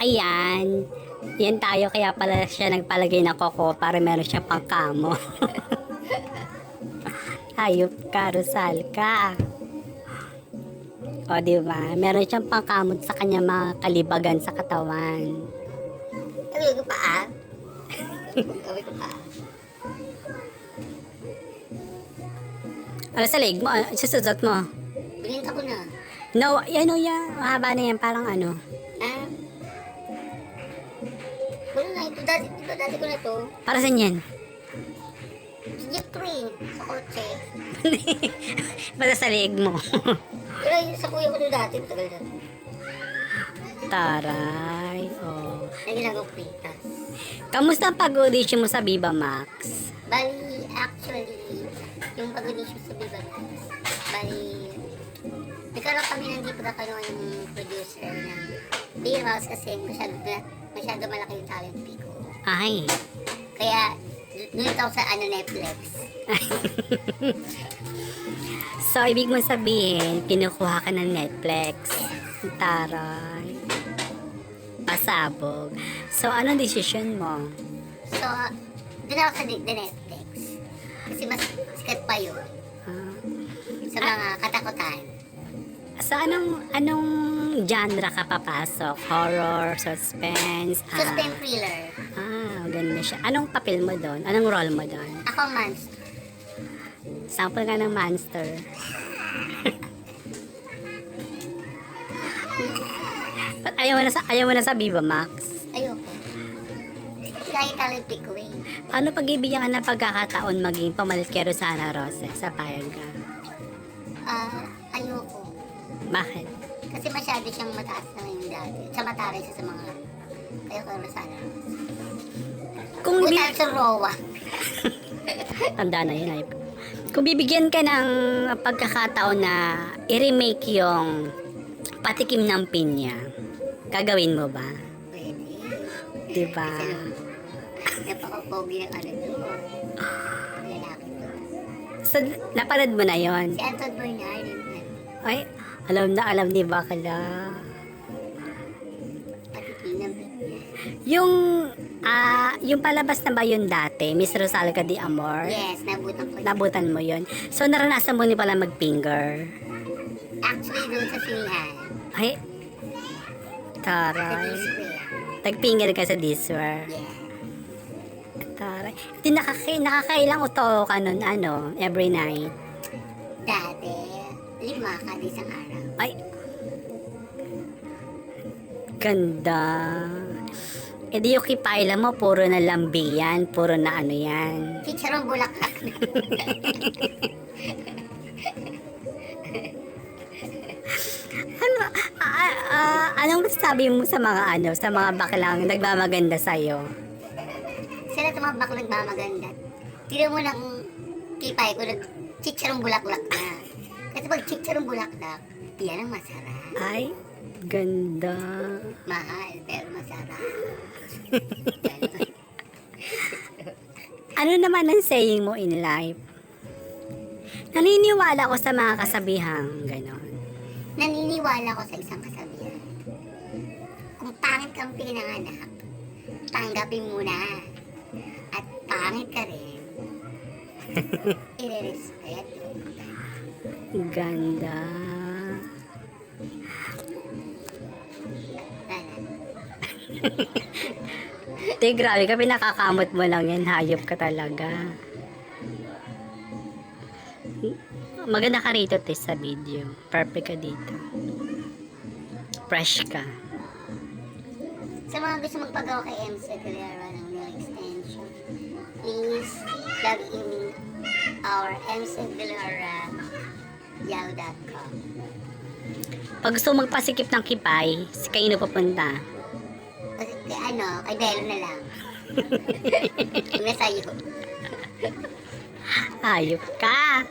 Ayan. Yan tayo, kaya pala siya nagpalagay ng koko para meron siya pang kamo. Hayop ka, Rosal ka. O, diba? Meron siyang pangkamot sa kanya mga kalibagan sa katawan. Gawin ko pa ah. Gawin ko pa. Ano sa leg mo? Susuzot mo? Bininta ko na. No, yan o yan. Mahaba na yan. Parang ano. Ah? Wala na ito. Dati ko na ito. Para saan yan? Sa jeep ko eh. Sa kotse. Basta sa leg mo. Pero yung sa kuya ko ito dati. Tagal na. Taray. Oh. Nagilagaw pritas. Kamusta ang pag-audition mo sa Viva Max? Bali, actually, yung pag-audition sa Viva Max, bali, nagkaroon kami ng di pagkakaroon yung producer ng Viva Max kasi masyado malaki yung talent fee ko. Ay. Kaya, nulit ako sa Netflix. So, ibig mo sabihin, kinukuha ka ng Netflix. Taray. Pasabog. So, anong decision mo? So, doon ako sa Netflix. Kasi mas sikat pa yun Ah. sa mga katakutan. So, anong genre ka papasok? Horror, suspense? Suspense thriller. Ganda siya. Anong papel mo doon? Anong role mo doon? Ako monster. Sample ka ng monster. Ba't ayaw mo na sa Viva Max? Ayoko. Kaya talent fee ko eh. Paano pag-ibigyan ka ng pagkakataon maging pamalit kay Rosana Roses sa payag ka? Ayoko. Bakit? Kasi masyado siyang mataas na yung dati. Sa mataray siya sa mga... Ayoko na sana. Kung Butal sa Rowa. Tanda na yun. Ay. Kung bibigyan ka ng pagkakataon na i-remake yung Patikim ng Pinya, gagawin mo ba? Pwede. Diba? Napaka-pogi ng ano doon. Lalaki doon. So, napanood mo na yon. Si Anton Bernard. Ay, alam ni Bakala. Patikim ng Pinya. Yung palabas na ba yun dati, Miss Rosalga de Amor? Yes, nabutan ko. Nabutan mo yun. So, naranasan mo ni pala mag-finger. Actually, doon sa sinihan. Ay, Sa taray. Display. Tag-finger ka sa diswer. Yeah. Taray. Di nakakailang uto ka nun, every night. Dati, 5 kada isang araw. Ay, ganda. E di yung kipaila mo, puro na lambi yan, puro na ano yan. Chicharong bulaklak. Anong sabi mo sa mga sa mga baklang nagmamaganda sa'yo? Sila ito mga baklang nagmamaganda. Tira mo ng kipay ko na chicharong bulaklak na. Kasi pag chicharong bulaklak, yan ang masarap. Ay, ganda. Mahal, pero masarap. Ano naman ang saying mo in life? Naniniwala ko sa mga kasabihang ganon. Naniniwala ko sa isang kasabihan. Kung pangit kang pinanganak, tanggapin mo na. At pangit ka rin, i-respeto. Ganda. Sana. Te, grabe ka, pinakakamot mo lang yan. Hayop ka talaga. Maganda ka rito, te, sa video. Perfect ka dito. Fresh ka. Sa mga gusto magpagawa kay MC Aguilera ng nail extension, please log in our mcaguilera.yahoo.com. Pag gusto mo magpasikip ng kipay, kayo na pupunta. Kasi kay Belo na lang. Kung nasa iyo. Hayop ka.